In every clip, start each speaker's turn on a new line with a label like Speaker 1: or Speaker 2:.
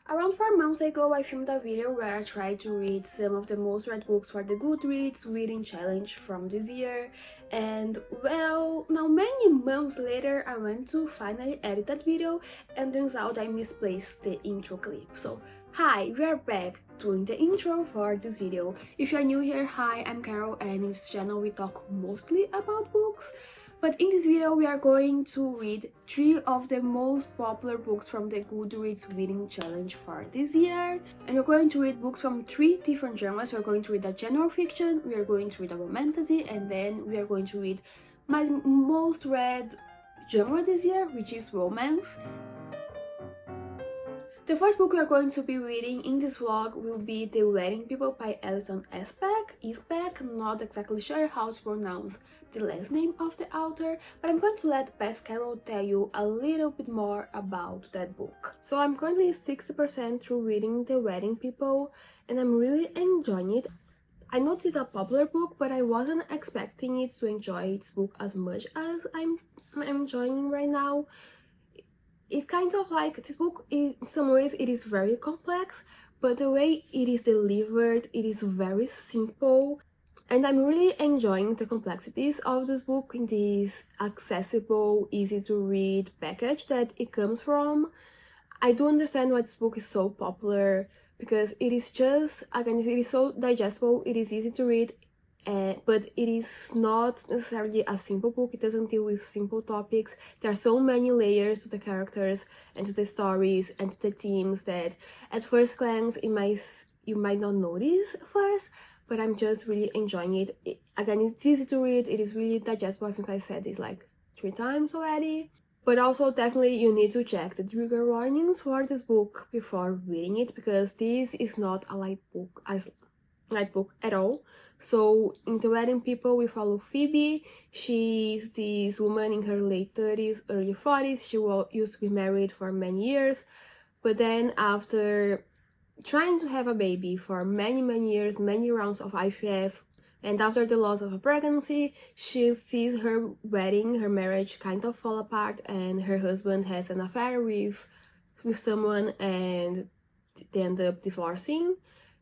Speaker 1: Around 4 months ago, I filmed a video where I tried to read some of the most read books for the Goodreads Reading Challenge from this year, and well, now many months later, I went to finally edit that video, and turns out I misplaced the intro clip. So, hi, we are back doing the intro for this video. If you are new here, hi, I'm Carol, and in this channel we talk mostly about books. But in this video, we are going to read 3 of the most popular books from the Goodreads Reading Challenge for this year. And we're going to read books from 3 different genres. We're going to read a general fiction, we are going to read a romantasy, and then we are going to read my most read genre this year, which is romance. The first book we are going to be reading in this vlog will be The Wedding People by Alison Espach, not exactly sure how to pronounce the last name of the author, but I'm going to let Best Carol tell you a little bit more about that book. So I'm currently 60% through reading The Wedding People, and I'm really enjoying it. I know it's a popular book, but I wasn't expecting it to enjoy this book as much as I'm enjoying right now. It's kind of like, this book, in some ways it is very complex, but the way it is delivered, it is very simple, and I'm really enjoying the complexities of this book in this accessible, easy to read package that it comes from. I do understand why this book is so popular, because it is just, again, it is so digestible, it is easy to read, but it is not necessarily a simple book. It doesn't deal with simple topics. There are so many layers to the characters and to the stories and to the themes that at first glance you might not notice first, but I'm just really enjoying it. Again, it's easy to read, it is really digestible. I think I said this like 3 times already. But also, definitely, you need to check the trigger warnings for this book before reading it, because this is not a light book at all. So in The Wedding People, we follow Phoebe. She's this woman in her late 30s, early 40s. She used to be married for many years, but then after trying to have a baby for many years, many rounds of IVF, and after the loss of a pregnancy, she sees her wedding, her marriage kind of fall apart, and her husband has an affair with someone, and they end up divorcing.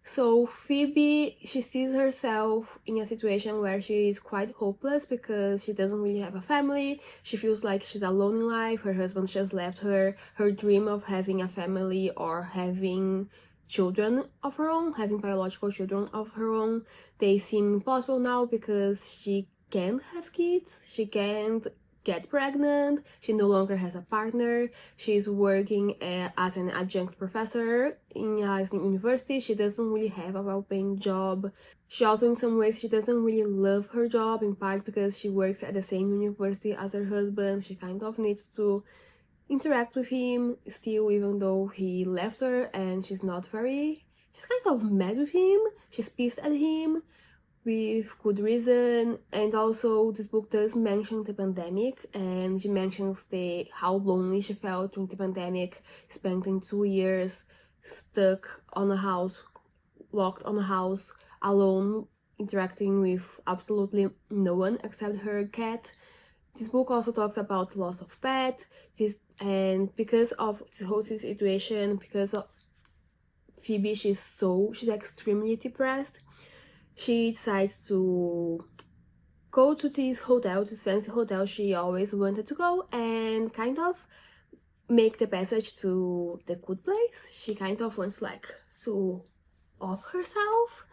Speaker 1: So Phoebe, she sees herself in a situation where she is quite hopeless because she doesn't really have a family. She feels like she's alone in life. Her husband just left her. Her dream of having a family or having children of her own, having biological children of her own, they seem impossible now because she can't have kids. She can't get pregnant, she no longer has a partner, she's working as an adjunct professor in a university. She doesn't really have a well-paying job. She also, in some ways, she doesn't really love her job, in part because she works at the same university as her husband. She kind of needs to interact with him still, even though he left her, and she's kind of mad with him, she's pissed at him, with good reason. And also, this book does mention the pandemic, and she mentions how lonely she felt during the pandemic, spending 2 years stuck on a house, locked on a house, alone, interacting with absolutely no one except her cat. This book also talks about loss of pet, and because of the whole situation, because of Phoebe, she's extremely depressed. She decides to go to this fancy hotel she always wanted to go, and kind of make the passage to the good place. She kind of wants to off herself,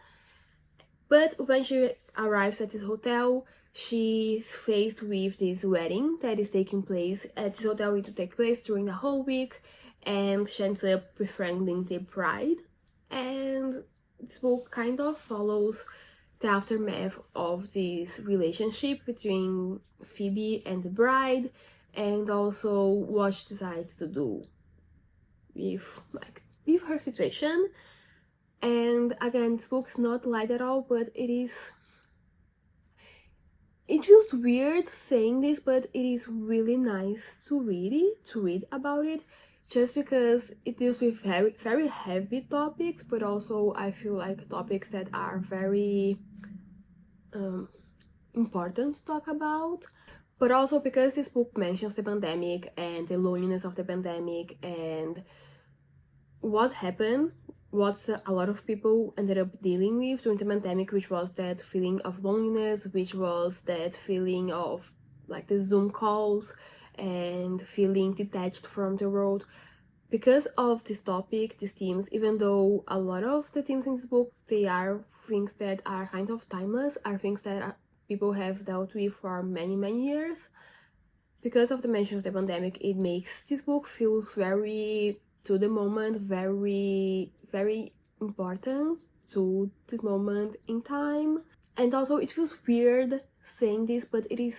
Speaker 1: but when she arrives at this hotel, she's faced with this wedding that is taking place at this hotel. It will take place during a whole week, and she ends up befriending the bride. And this book kind of follows the aftermath of this relationship between Phoebe and the bride, and also what she decides to do with her situation. And again, this book's not light at all, but it feels weird saying this, but it is really nice to read about it, just because it deals with very heavy topics, but also I feel like topics that are very important to talk about. But also because this book mentions the pandemic and the loneliness of the pandemic, and what happened, what a lot of people ended up dealing with during the pandemic, which was that feeling of loneliness, which was that feeling of like the Zoom calls and feeling detached from the world. Because of this topic, these themes, even though a lot of the themes in this book, they are things that are kind of timeless, are things that people have dealt with for many, many years. Because of the mention of the pandemic, it makes this book feel very to the moment, very, very important to this moment in time. And also, it feels weird saying this, but it is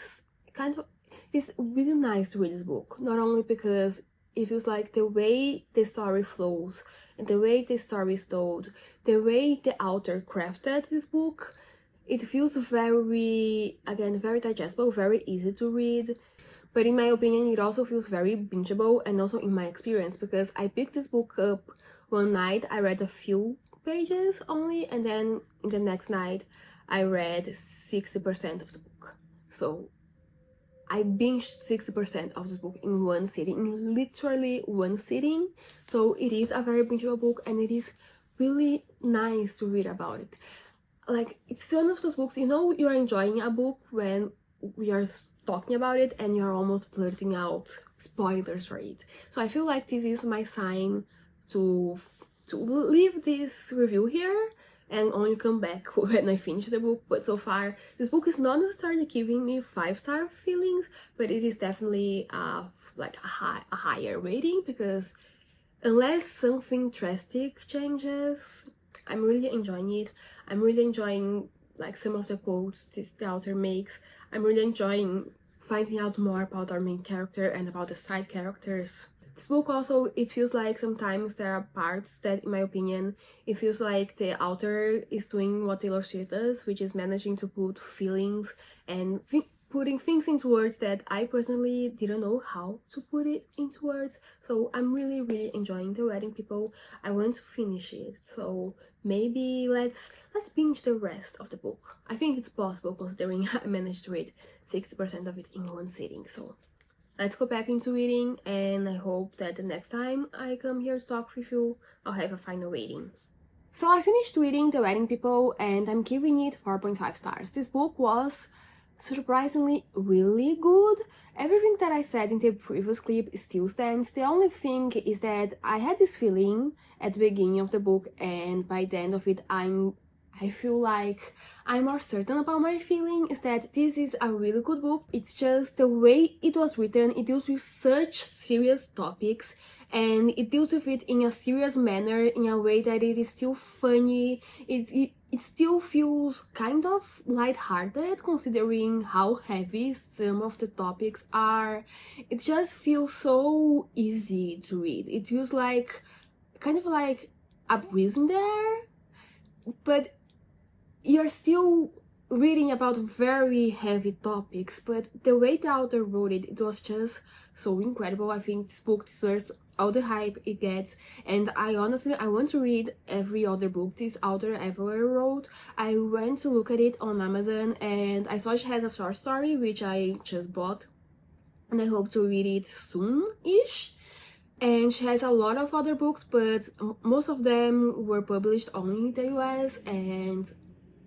Speaker 1: kind of, it's really nice to read this book. Not only because it feels like the way the story flows and the way the story is told, the way the author crafted this book, it feels very, again, very digestible, very easy to read. But in my opinion, it also feels very bingeable, and also in my experience, because I picked this book up one night, I read a few pages only, and then in the next night, I read 60% of the book. So I binged 60% of this book in one sitting, in literally one sitting. So it is a very bingeable book, and it is really nice to read about it. Like, it's one of those books, you know, you're enjoying a book when we are talking about it and you're almost blurting out spoilers for it. So I feel like this is my sign to leave this review here and only come back when I finish the book. But so far, this book is not necessarily giving me 5-star feelings, but it is definitely like a higher rating, because unless something drastic changes, I'm really enjoying it. I'm really enjoying like some of the quotes the author makes. I'm really enjoying finding out more about our main character and about the side characters. This book also, it feels like sometimes there are parts that, in my opinion, it feels like the author is doing what Taylor Swift does, which is managing to put feelings and putting things into words that I personally didn't know how to put it into words. So I'm really, really enjoying The Wedding People. I want to finish it, so maybe let's binge the rest of the book. I think it's possible, considering I managed to read 60% of it in one sitting. So let's go back into reading, and I hope that the next time I come here to talk with you, I'll have a final rating. So I finished reading The Wedding People, and I'm giving it 4.5 stars. This book was surprisingly really good. Everything that I said in the previous clip still stands. The only thing is that I had this feeling at the beginning of the book, and by the end of it, I feel like I'm more certain about my feeling, is that this is a really good book. It's just the way it was written, it deals with such serious topics, and it deals with it in a serious manner, in a way that it is still funny. It still feels kind of lighthearted, considering how heavy some of the topics are. It just feels so easy to read. It feels like kind of like a breeze in there, but you're still reading about very heavy topics. But the way the author wrote it, it was just so incredible. I think this book deserves all the hype it gets, and I honestly want to read every other book this author ever wrote. I went to look at it on Amazon, and I saw she has a short story which I just bought, and I hope to read it soon-ish. And she has a lot of other books, but most of them were published only in the US, and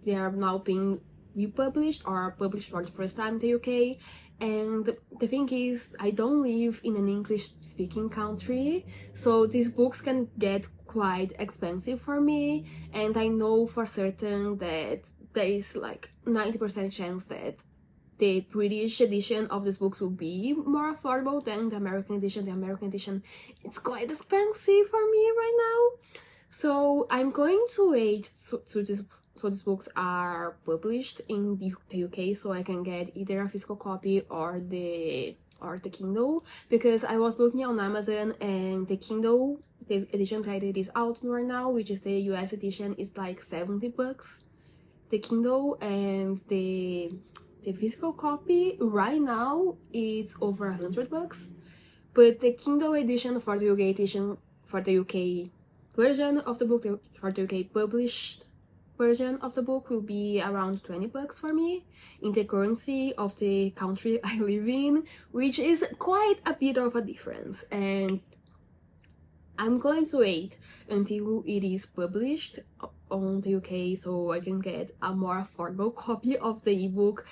Speaker 1: they are now being republished or published for the first time in the UK. And the thing is, I don't live in an English-speaking country, so these books can get quite expensive for me, and I know for certain that there is like 90% chance that the British edition of these books will be more affordable than the American edition. The American edition, it's quite expensive for me right now. So I'm going to wait so these books are published in the UK, so I can get either a physical copy or the Kindle, because I was looking on Amazon, and the Kindle, the edition that it is out right now, which is the US edition, is like $70. The Kindle and the physical copy right now it's over $100. But the Kindle edition for the UK edition, for the UK version of the book, for the UK published version of the book, will be around $20 for me in the currency of the country I live in, which is quite a bit of a difference. And I'm going to wait until it is published on the UK so I can get a more affordable copy of the ebook.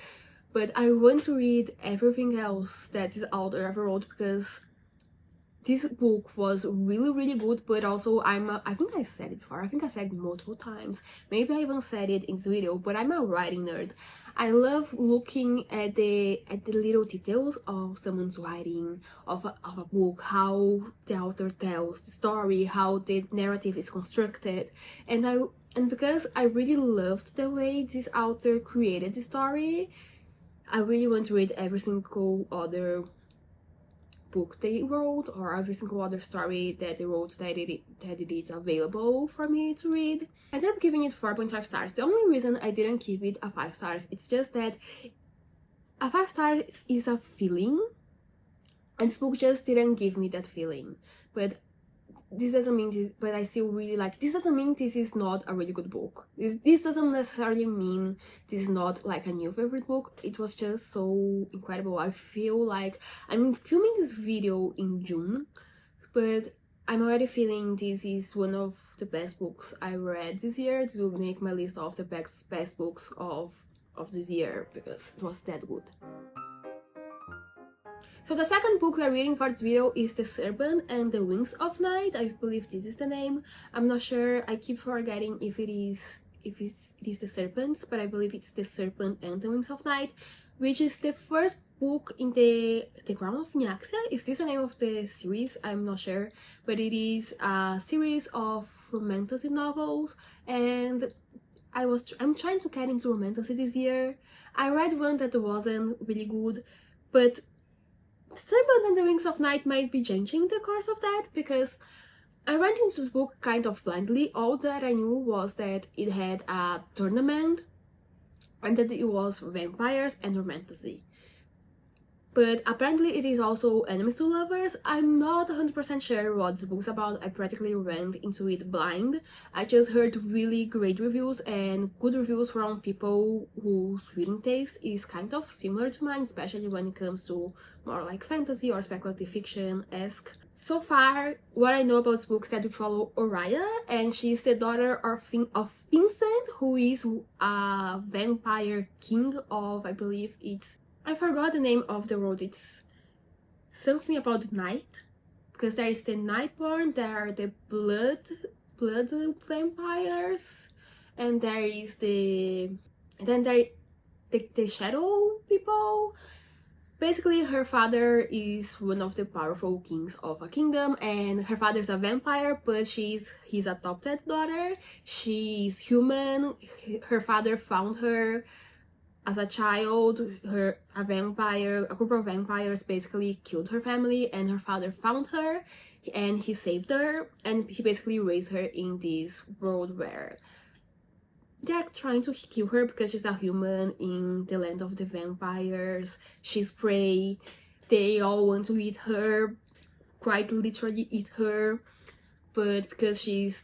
Speaker 1: But I want to read everything else that this author ever wrote, because this book was really good. But also I think I said it before, I think I said it multiple times, maybe I even said it in this video, but I'm a writing nerd. I love looking at the little details of someone's writing, of a book, how the author tells the story, how the narrative is constructed. And because I really loved the way this author created the story, I really want to read every single other book they wrote, or every single other story that they wrote that it is available for me to read. I ended up giving it 4.5 stars. The only reason I didn't give it a 5 stars, it's just that a 5 stars is a feeling, and this book just didn't give me that feeling. But this doesn't mean this, but I still really like, this doesn't mean this is not a really good book. This doesn't necessarily mean this is not like a new favorite book. It was just so incredible. I feel like I'm filming this video in June, but I'm already feeling this is one of the best books I read this year, to make my list of the best books of this year, because it was that good. So the second book we are reading for this video is The Serpent and the Wings of Night. I believe this is the name. I'm not sure. I keep forgetting if it is The Serpents, but I believe it's The Serpent and the Wings of Night, which is the first book in the Crown of Nyaxia. Is this the name of the series? I'm not sure, but it is a series of romantasy novels, and I'm trying to get into romantasy this year. I read one that wasn't really good, but Serpent and the Wings of Night might be changing the course of that, because I went into this book kind of blindly. All that I knew was that it had a tournament and that it was vampires and romantasy. But apparently it is also enemies to lovers. I'm not 100% sure what this book's about. I practically went into it blind. I just heard really great reviews and good reviews from people whose reading taste is kind of similar to mine, especially when it comes to more like fantasy or speculative fiction-esque. So far, what I know about this book is that we follow Oriya, and she's the daughter of Vincent, who is a vampire king of, I believe it's, I forgot the name of the world. It's something about the night, because there is the Nightborn, there are the blood vampires, and there is the shadow people. Basically, her father is one of the powerful kings of a kingdom, and her father's a vampire, but he's adopted daughter. She's human. Her father found her as a child. A group of vampires basically killed her family, and her father found her and he saved her, and he basically raised her in this world where they're trying to kill her because she's a human in the land of the vampires. She's prey. They all want to eat her, quite literally eat her. But because she's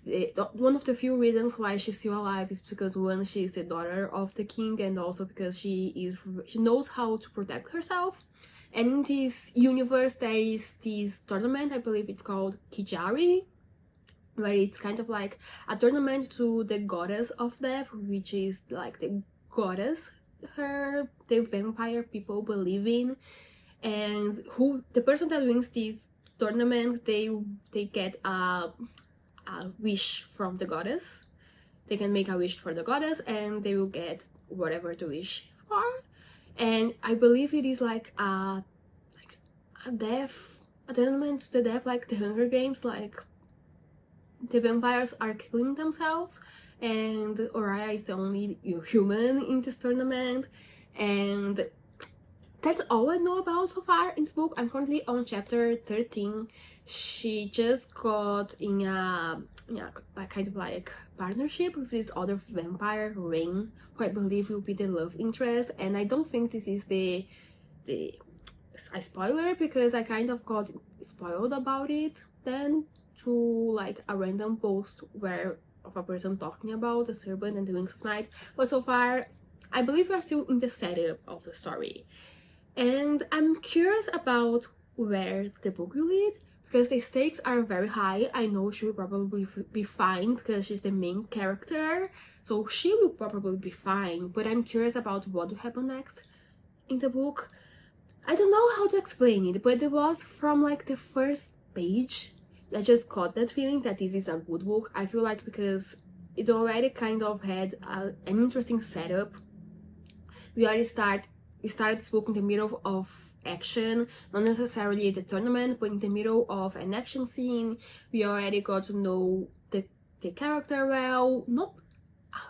Speaker 1: one of the few reasons why she's still alive is because, one, she's the daughter of the king, and also because she knows how to protect herself. And in this universe there is this tournament, I believe it's called Kijari, where it's kind of like a tournament to the goddess of death, which is like the goddess the vampire people believe in. And the person that wins this tournament, they get a wish from the goddess. They can make a wish for the goddess and they will get whatever to wish for. And I believe it is like a tournament to the death, like the Hunger Games, like the vampires are killing themselves, and Oriya is the only human in this tournament. And that's all I know about so far in this book. I'm currently on chapter 13. She just got in a kind of like partnership with this other vampire, Rain, who I believe will be the love interest. And I don't think this is a spoiler, because I kind of got spoiled about it then through like a random post of a person talking about The Serpent and the Wings of Night. But so far, I believe we're still in the setup of the story. And I'm curious about where the book will lead, because the stakes are very high. I know she will probably be fine because she's the main character, so she will probably be fine, but I'm curious about what will happen next in the book. I don't know how to explain it, but it was from like the first page I just got that feeling that this is a good book. I feel like because it already kind of had an interesting setup. We started this book in the middle of action, not necessarily the tournament, but in the middle of an action scene. We already got to know the character well, not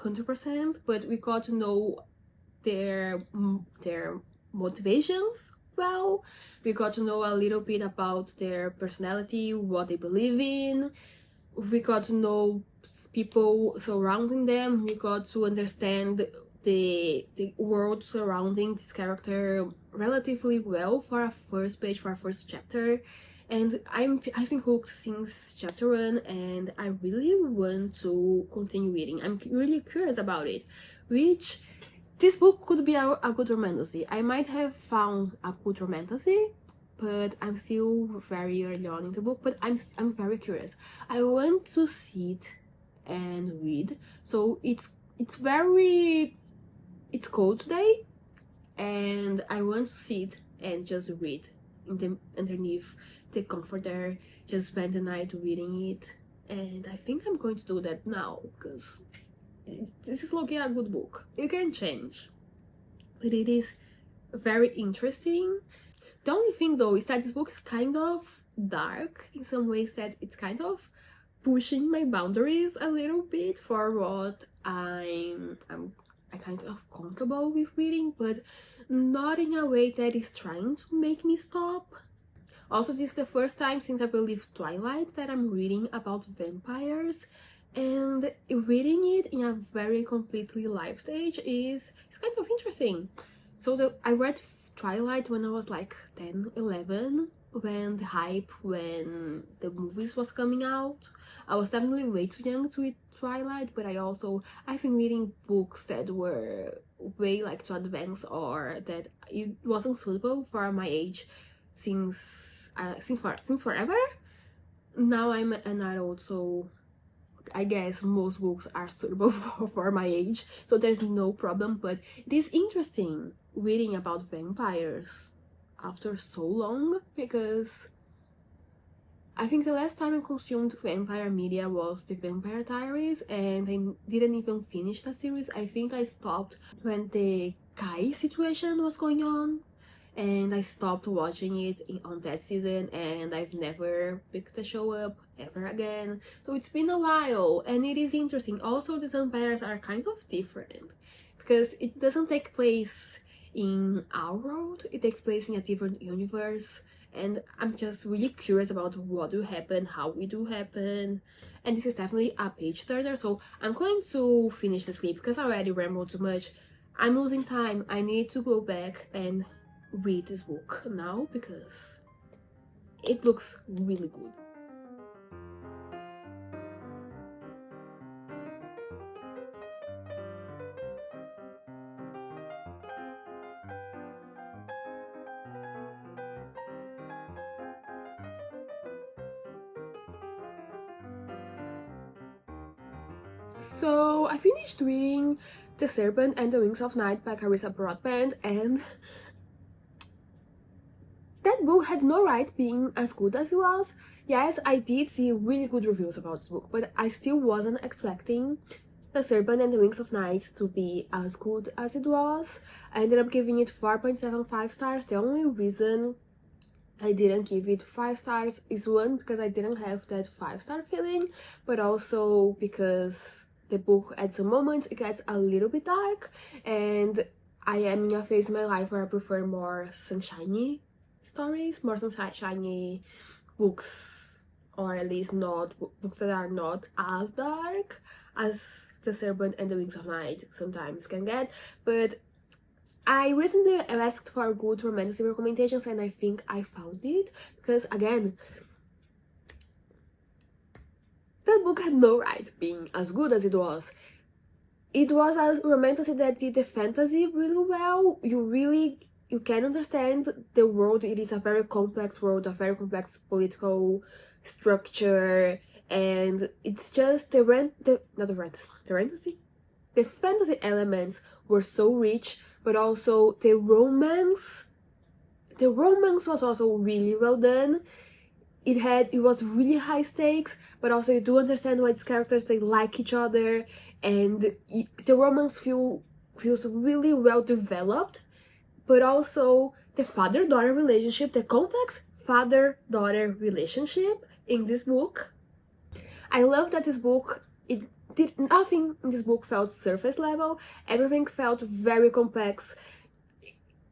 Speaker 1: 100%, but we got to know their motivations well. We got to know a little bit about their personality, what they believe in. We got to know people surrounding them. We got to understand the world surrounding this character relatively well for a first page, for a first chapter. And I've been hooked since chapter 1, and I really want to continue reading. I'm really curious about it, which this book could be a good romantasy. I might have found a good romantasy, but I'm still very early on in the book, but I'm very curious. I want to sit and read. So it's cold today, and I want to sit and just read underneath the comforter, just spend the night reading it. And I think I'm going to do that now, because this is looking a good book. It can change, but it is very interesting. The only thing though is that this book is kind of dark in some ways, that it's kind of pushing my boundaries a little bit for what I'm kind of comfortable with reading, but not in a way that is trying to make me stop. Also, this is the first time since I believe Twilight that I'm reading about vampires, and reading it in a very completely live stage is kind of interesting. So I read Twilight when I was like 10, 11, when the movies was coming out. I was definitely way too young to read Twilight, but I've been reading books that were way like too advanced, or that it wasn't suitable for my age since forever. Now I'm an adult, so I guess most books are suitable for my age, so there's no problem. But it is interesting reading about vampires after so long, because I think the last time I consumed vampire media was the Vampire Diaries, and I didn't even finish that series. I think I stopped when the Kai situation was going on, and I stopped watching it on that season, and I've never picked the show up ever again. So it's been a while, and it is interesting. Also, the vampires are kind of different, because it doesn't take place in our world, it takes place in a different universe, and I'm just really curious about what will happen, how it will happen. And this is definitely a page turner, so I'm going to finish the sleep because I already rambled too much. I'm losing time. I need to go back and read this book now because it looks really good. So I finished reading The Serpent and the Wings of Night by Carissa Broadbent, and that book had no right being as good as it was. Yes, I did see really good reviews about this book, but I still wasn't expecting The Serpent and the Wings of Night to be as good as it was. I ended up giving it 4.75 stars. The only reason I didn't give it 5 stars is one, because I didn't have that 5-star feeling, but also because the book at some moments it gets a little bit dark, and I am in a phase in my life where I prefer more sunshiny stories, more sunshiny books, or at least not books that are not as dark as The Serpent and the Wings of Night sometimes can get. But I recently asked for good romantic recommendations, and I think I found it, because again, that book had no right being as good as it was. It was a romantasy that did the fantasy really well. You really you can understand the world. It is a very complex world, a very complex political structure, and it's just the fantasy elements were so rich, but also the romance was also really well done. It was really high stakes, but also you do understand why these characters, they like each other, and the romance feels really well developed. But also the father-daughter relationship, the complex father-daughter relationship in this book. I love that this book, nothing in this book felt surface level. Everything felt very complex.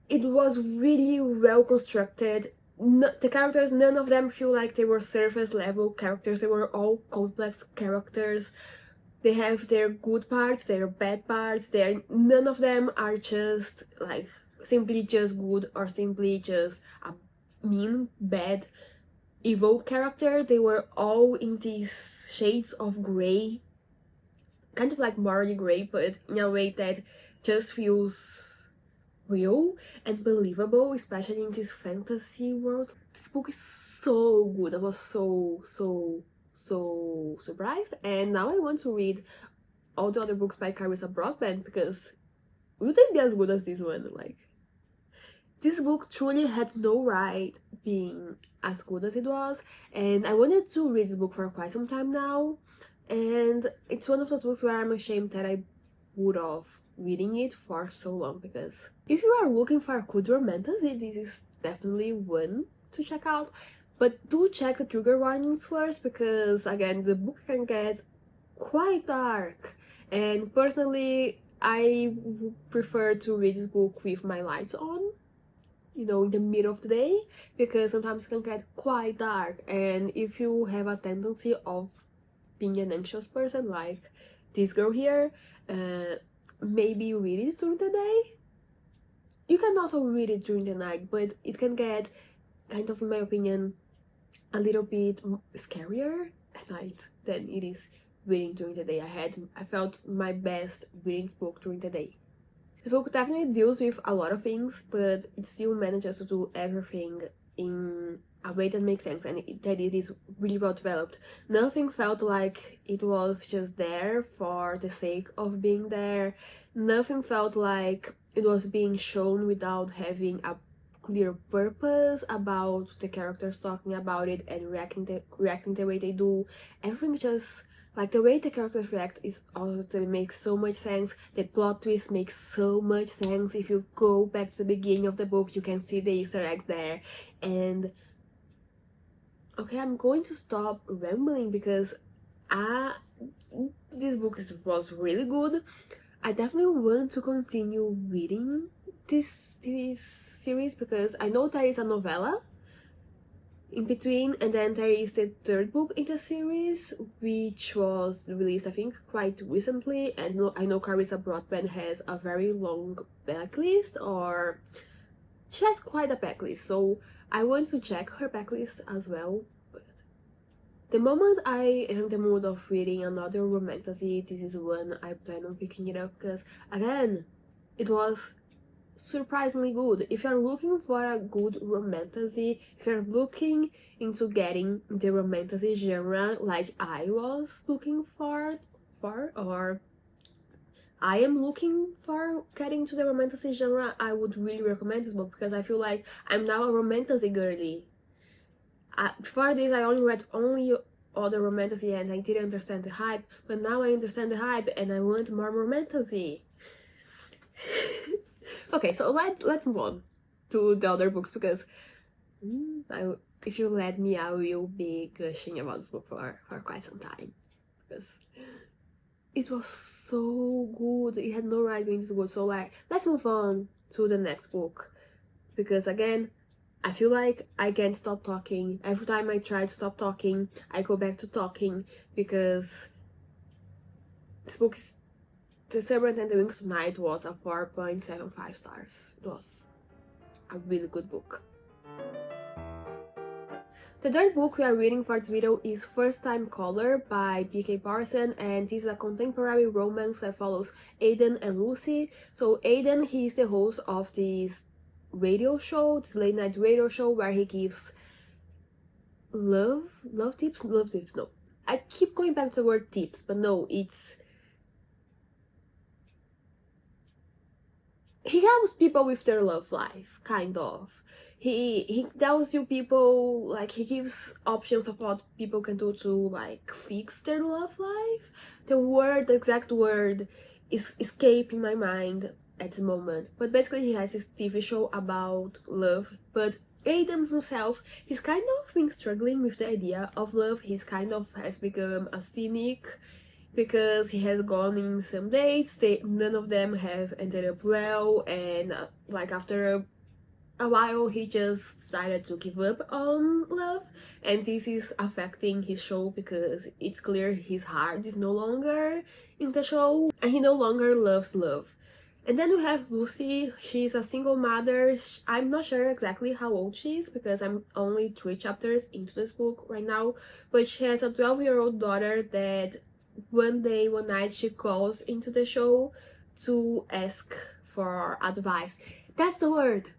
Speaker 1: It was really well constructed. The characters, none of them feel like they were surface level characters. They were all complex characters. They have their good parts, their bad parts. None of them are just like simply just good or simply just a mean, bad, evil character. They were all in these shades of gray, kind of like morally gray, but in a way that just feels real and believable, especially in this fantasy world. This book is so good. I was so surprised, and now I want to read all the other books by Carissa Broadbent, because will they be as good as this one? Like, this book truly had no right being as good as it was, and I wanted to read this book for quite some time now, and it's one of those books where I'm ashamed that I would have reading it for so long, because if you are looking for good romantasy, this is definitely one to check out. But do check the trigger warnings first, because again, the book can get quite dark, and personally I prefer to read this book with my lights on, you know, in the middle of the day, because sometimes it can get quite dark, and if you have a tendency of being an anxious person like this girl here, maybe read it during the day. You can also read it during the night, but it can get kind of, in my opinion, a little bit scarier at night than it is reading during the day. I felt my best reading this book during the day. The book definitely deals with a lot of things, but it still manages to do everything in a way that makes sense, and that it is really well developed. Nothing felt like it was just there for the sake of being there. Nothing felt like it was being shown without having a clear purpose about the characters talking about it and reacting the way they do. Everything just, like, the way the characters react is also, makes so much sense. The plot twist makes so much sense. If you go back to the beginning of the book, you can see the Easter eggs there. And okay, I'm going to stop rambling, because this book was really good. I definitely want to continue reading this series, because I know there is a novella in between, and then there is the third book in the series, which was released, I think, quite recently. And I know Carissa Broadbent has a very long backlist, or she has quite a backlist, so I want to check her backlist as well. But the moment I am in the mood of reading another romantasy, this is when I plan on picking it up, because again, it was surprisingly good. If you're looking for a good romantasy, if you're looking into getting the romantasy genre like I was looking for, or I am looking for getting to the romantasy genre, I would really recommend this book, because I feel like I'm now a romantasy girly. Before this, I only read other romantasy and I didn't understand the hype, but now I understand the hype and I want more romantasy. Okay, so let's move on to the other books, because if you let me, I will be gushing about this book for quite some time, because it was so good. It had no right being so good. So like, let's move on to the next book, because again, I feel like I can't stop talking. Every time I try to stop talking, I go back to talking, because this book is The Serpent and the Wings of Night was a 4.75 stars. It was a really good book. The third book we are reading for this video is First Time Caller by B.K. Borison, and this is a contemporary romance that follows Aiden and Lucy. So Aiden, he is the host of this radio show, this late night radio show where he gives love tips, no. I keep going back to the word tips, but no, it's he helps people with their love life, kind of. He tells you people, like, he gives options of what people can do to, like, fix their love life. The exact word is escaping my mind at the moment. But basically he has this TV show about love, but Aiden himself, he's kind of been struggling with the idea of love. He's kind of has become a cynic, because he has gone in some dates, none of them have ended up well, and like after a while he just decided to give up on love, and this is affecting his show because it's clear his heart is no longer in the show and he no longer loves love. And then we have Lucy. She's a single mother. I'm not sure exactly how old she is because I'm only 3 chapters into this book right now, but she has a 12-year-old daughter that one night she calls into the show to ask for advice. That's the word.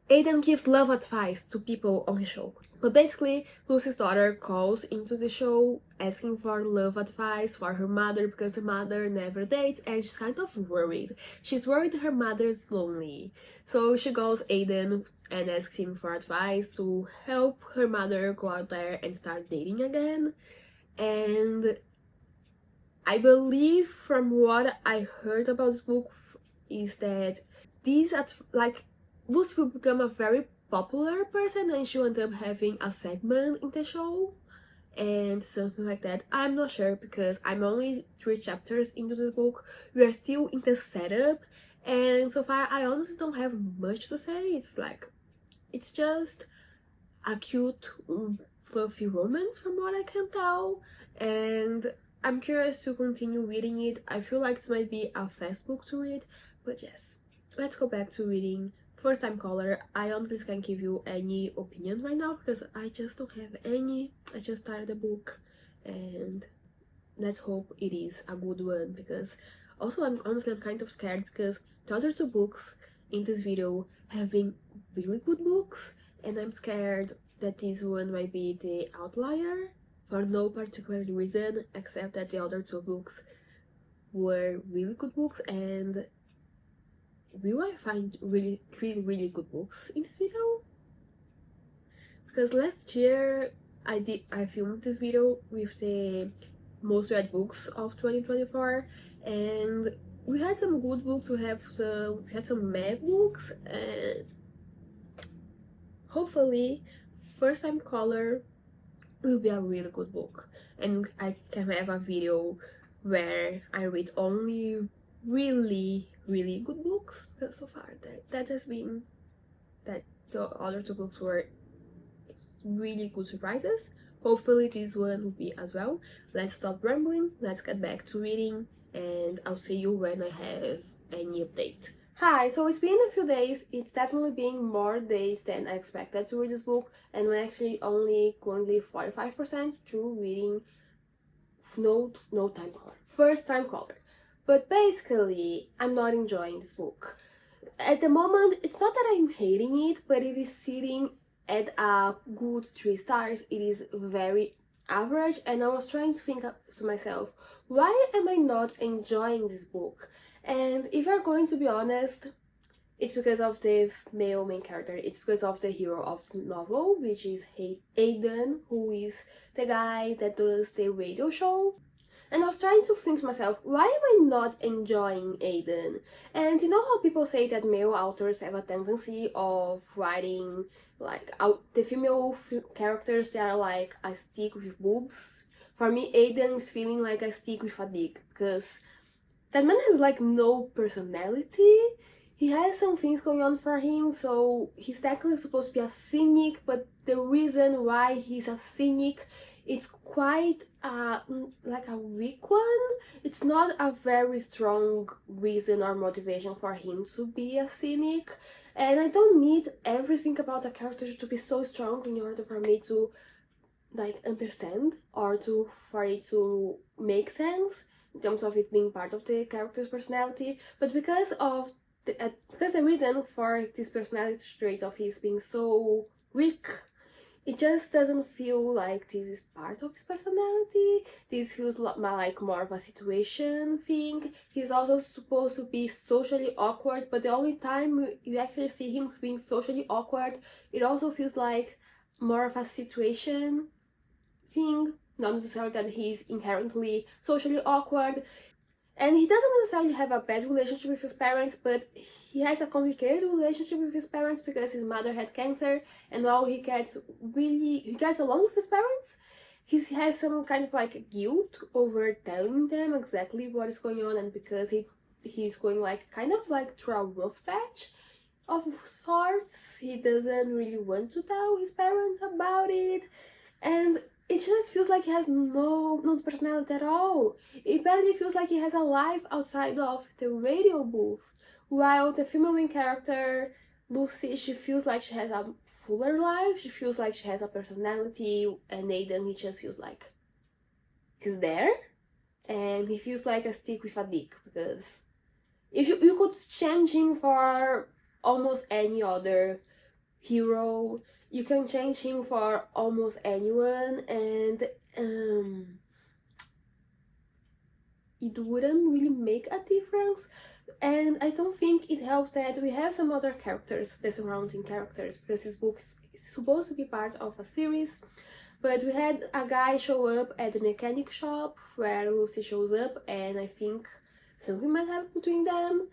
Speaker 1: Aiden gives love advice to people on his show. But basically, Lucy's daughter calls into the show asking for love advice for her mother because her mother never dates and she's kind of worried. She's worried her mother is lonely. So she calls Aiden and asks him for advice to help her mother go out there and start dating again. And I believe from what I heard about this book is that Lucy will become a very popular person and she'll end up having a segment in the show and something like that. I'm not sure because I'm only 3 chapters into this book. We are still in the setup and so far I honestly don't have much to say. It's just a cute, fluffy romance from what I can tell, and I'm curious to continue reading it. I feel like this might be a fast book to read, but yes, let's go back to reading First Time Caller. I honestly can't give you any opinion right now because I just don't have any. I just started the book and let's hope it is a good one, because also I'm kind of scared because the other 2 books in this video have been really good books and I'm scared that this one might be the outlier for no particular reason except that the other 2 books were really good books. And will I find 3 really good books in this video? Because last year I filmed this video with the most read books of 2024 and we had some good books, we had some meh books, and hopefully First Time Caller will be a really good book and I can have a video where I read only really good books, but so far that has been that the other 2 books were really good surprises. Hopefully this one will be as well. Let's stop rambling, let's get back to reading, and I'll see you when I have any update. Hi, so it's been a few days. It's definitely been more days than I expected to read this book, and I'm actually only currently 45% through reading First Time Caller. But basically, I'm not enjoying this book. At the moment, it's not that I'm hating it, but it is sitting at a good 3 stars. It is very average, and I was trying to think to myself, why am I not enjoying this book? And if you're going to be honest, it's because of the male main character. It's because of the hero of the novel, which is Aiden, who is the guy that does the radio show. And I was trying to think to myself, why am I not enjoying Aiden? And you know how people say that male authors have a tendency of writing like the female characters that are like a stick with boobs? For me, Aiden is feeling like a stick with a dick because that man has like no personality. He has some things going on for him, so he's technically supposed to be a cynic, but the reason why he's a cynic, it's quite like a weak one. It's not a very strong reason or motivation for him to be a cynic, and I don't need everything about a character to be so strong in order for me to like understand or for it to make sense in terms of it being part of the character's personality. But because of because the reason for this personality trait of his being so weak, it just doesn't feel like this is part of his personality. This feels like more of a situation thing. He's also supposed to be socially awkward, but the only time you actually see him being socially awkward, it also feels like more of a situation thing. Not necessarily that he's inherently socially awkward. And he doesn't necessarily have a bad relationship with his parents, but he has a complicated relationship with his parents because his mother had cancer, and while he gets along with his parents, he has some kind of like guilt over telling them exactly what is going on, and because he's going like kind of like through a rough patch of sorts, he doesn't really want to tell his parents about it, and it just feels like he has no personality at all. It barely feels like he has a life outside of the radio booth. While the female main character, Lucy, she feels like she has a fuller life, she feels like she has a personality, and Nathan, he just feels like he's there, and he feels like a stick with a dick, because if you could change him for almost any other hero, you can change him for almost anyone, and it wouldn't really make a difference. And I don't think it helps that we have some other characters, the surrounding characters, because this book is supposed to be part of a series. But we had a guy show up at the mechanic shop where Lucy shows up, and I think something might happen between them.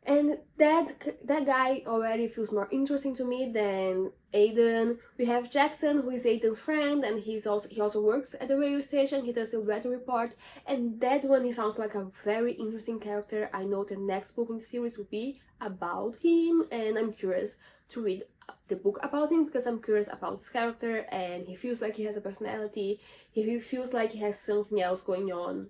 Speaker 1: And that guy already feels more interesting to me than Aiden. We have Jackson, who is Aiden's friend, and he also works at the radio station. He does the weather report, and that one, he sounds like a very interesting character. I know the next book in the series will be about him, and I'm curious to read the book about him because I'm curious about his character, and he feels like he has a personality. He feels like he has something else going on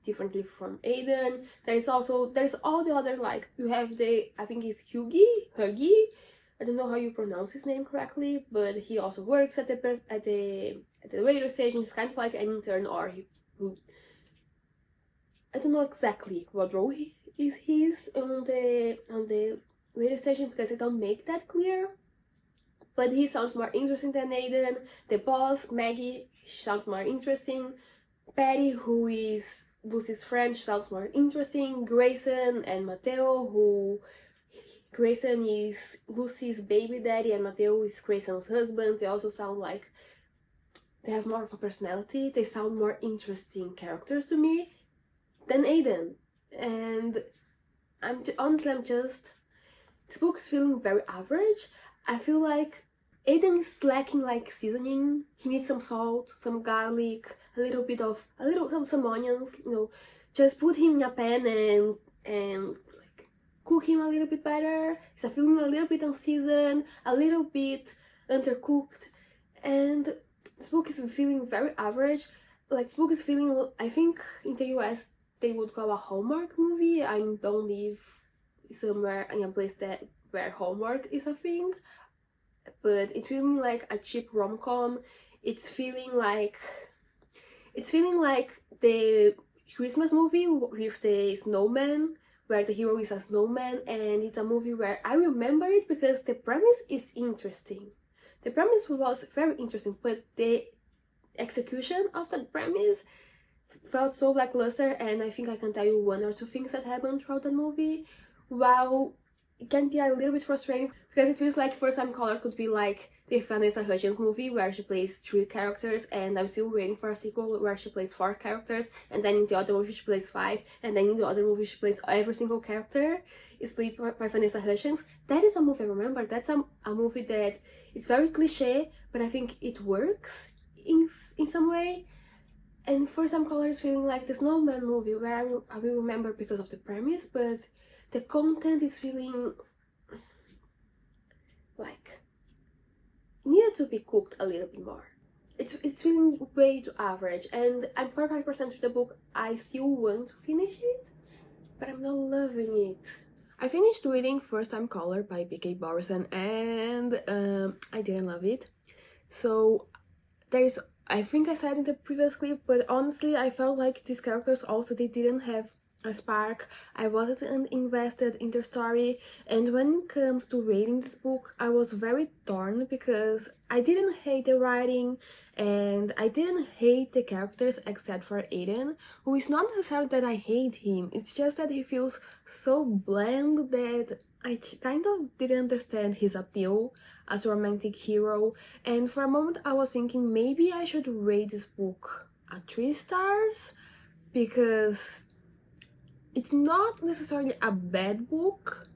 Speaker 1: differently from Aiden. There's all the other, like, you have I think it's Huggy. I don't know how you pronounce his name correctly, but he also works at the radio station. He's kind of like an intern, or I don't know exactly what role is his on the radio station because they don't make that clear. But he sounds more interesting than Aiden. The boss, Maggie, she sounds more interesting. Patty, who is Lucy's friend, sounds more interesting. Grayson and Mateo, Grayson is Lucy's baby daddy and Mateo is Grayson's husband. They also sound like they have more of a personality. They sound more interesting characters to me than Aiden. And this book is feeling very average. I feel like Aiden is lacking like seasoning. He needs some salt, some garlic, some onions, just put him in a pan and like cook him a little bit better. He's feeling a little bit unseasoned, a little bit undercooked, and this book is feeling very average. Like, this book is feeling, I think in the US they would call a Hallmark movie. I don't live somewhere in a place where Hallmark is a thing, but it's feeling like a cheap rom-com. It's feeling like the Christmas movie with the snowman, where the hero is a snowman, and it's a movie where I remember it because the premise is interesting. The premise was very interesting, but the execution of that premise felt so lackluster, and I think I can tell you one or two things that happened throughout the movie. While it can be a little bit frustrating because it feels like First Time Caller could be like the Vanessa Hudgens movie where she plays 3 characters, and I'm still waiting for a sequel where she plays 4 characters, and then in the other movie she plays 5, and then in the other movie she plays every single character is played by Vanessa Hudgens. That is a movie I remember. That's a movie that it's very cliche, but I think it works in some way. And First Time Caller is feeling like the Snowman movie where I will remember because of the premise, but the content is feeling like it needed to be cooked a little bit more. It's feeling way too average, and I'm 45% through the book. I still want to finish it, but I'm not loving it. I finished reading First Time Caller by B.K. Borison, and I didn't love it. So I think I said in the previous clip, but honestly I felt like these characters also, they didn't have a spark. I wasn't invested in the story, and when it comes to reading this book, I was very torn because I didn't hate the writing and I didn't hate the characters except for Aiden, who is not necessarily that I hate him, it's just that he feels so bland that I kind of didn't understand his appeal as a romantic hero, and for a moment I was thinking maybe I should rate this book a 3 stars because it's not necessarily a bad book.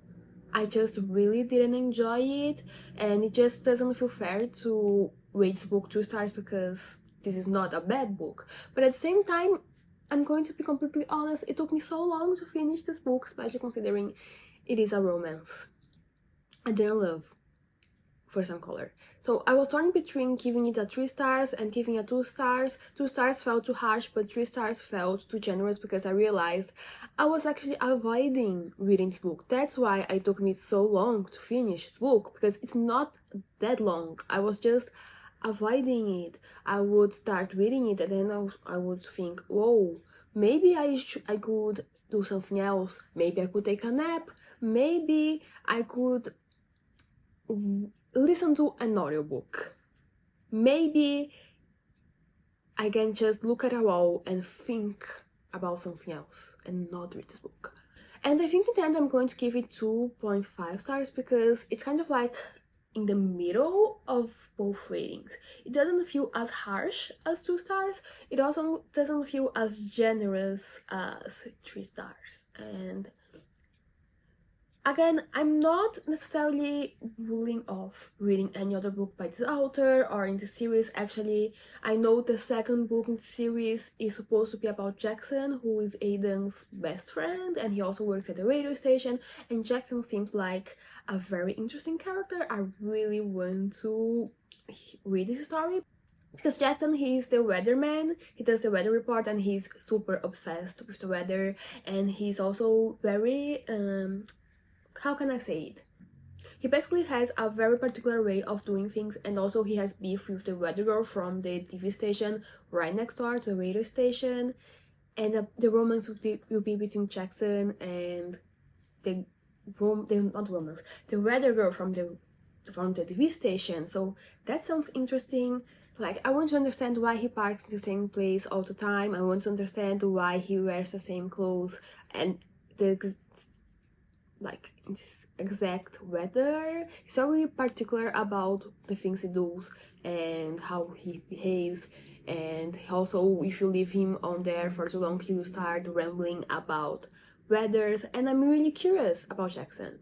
Speaker 1: I just really didn't enjoy it, and it just doesn't feel fair to rate this book 2 stars because this is not a bad book. But at the same time, I'm going to be completely honest, it took me so long to finish this book, especially considering it is a romance I didn't love for some color. So I was torn between giving it a 3 stars and giving it 2 stars. 2 stars felt too harsh, but 3 stars felt too generous because I realized I was actually avoiding reading this book. That's why it took me so long to finish this book, because it's not that long. I was just avoiding it. I would start reading it and then I would think, whoa, maybe I could do something else. Maybe I could take a nap. Maybe I could listen to an audiobook. Maybe I can just look at a wall and think about something else and not read this book. And I think in the end I'm going to give it 2.5 stars because it's kind of like in the middle of both ratings. It doesn't feel as harsh as 2 stars. It also doesn't feel as generous as 3 stars. And again, I'm not necessarily ruling off reading any other book by this author or in the series. Actually, I know the second book in the series is supposed to be about Jackson, who is Aiden's best friend, and he also works at the radio station, and Jackson seems like a very interesting character. I really want to read this story. Because Jackson, he's the weatherman, he does the weather report and he's super obsessed with the weather, and he's also very how can I say it? He basically has a very particular way of doing things, and also he has beef with the weather girl from the TV station right next door to the radio station, and the romance will be between Jackson and the weather girl from the TV station. So that sounds interesting. Like, I want to understand why he parks in the same place all the time. I want to understand why he wears the same clothes and the this exact weather. He's so really particular about the things he does and how he behaves, and also if you leave him on there for too long he will start rambling about weathers, and I'm really curious about Jackson.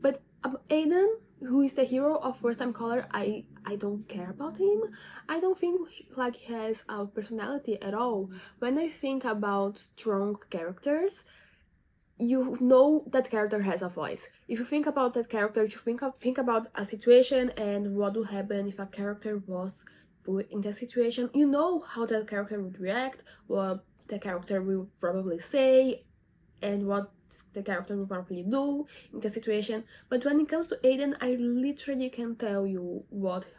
Speaker 1: But Aiden, who is the hero of First Time Caller, I don't care about him. I don't think he has a personality at all. When I think about strong characters, you know that character has a voice. If you think about that character, you think about a situation and what would happen if a character was put in that situation. You know how that character would react, what the character will probably say, and what the character will probably do in the situation. But when it comes to Aiden, I literally can tell you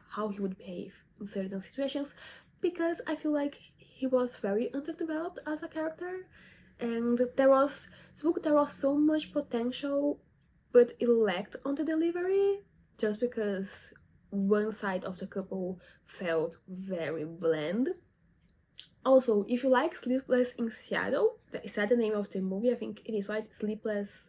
Speaker 1: how he would behave in certain situations, because I feel like he was very underdeveloped as a character. And there was so much potential, but it lacked on the delivery just because one side of the couple felt very bland. Also, if you like Sleepless in Seattle, is that the name of the movie? I think it is, right? Sleepless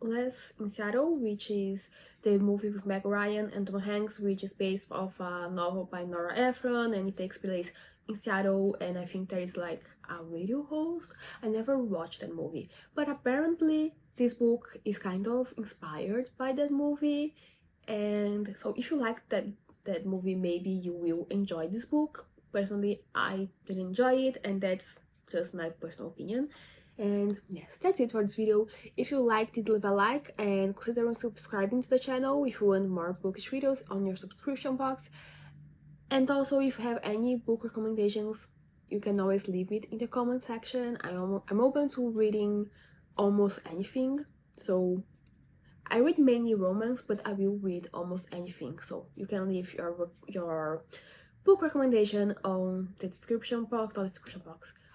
Speaker 1: in Seattle, which is the movie with Meg Ryan and Tom Hanks, which is based off a novel by Nora Ephron, and it takes place in Seattle, and I think there is like a radio host. I never watched that movie, but apparently this book is kind of inspired by that movie, and so if you like that movie, maybe you will enjoy this book. Personally, I didn't enjoy it, and that's just my personal opinion. And yes, that's it for this video. If you liked it, leave a like and consider subscribing to the channel if you want more bookish videos on your subscription box. And also, if you have any book recommendations, you can always leave it in the comment section. I'm open to reading almost anything. So I read mainly romance, but I will read almost anything. So you can leave your book recommendation on the description box,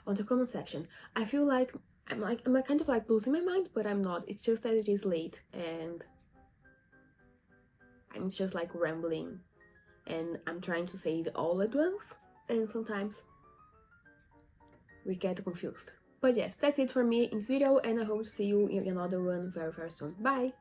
Speaker 1: on the comment section. I feel like I'm kind of like losing my mind, but I'm not. It's just that it is late and I'm just like rambling and I'm trying to say it all at once, and sometimes we get confused. But yes, that's it for me in this video, and I hope to see you in another one very soon. Bye!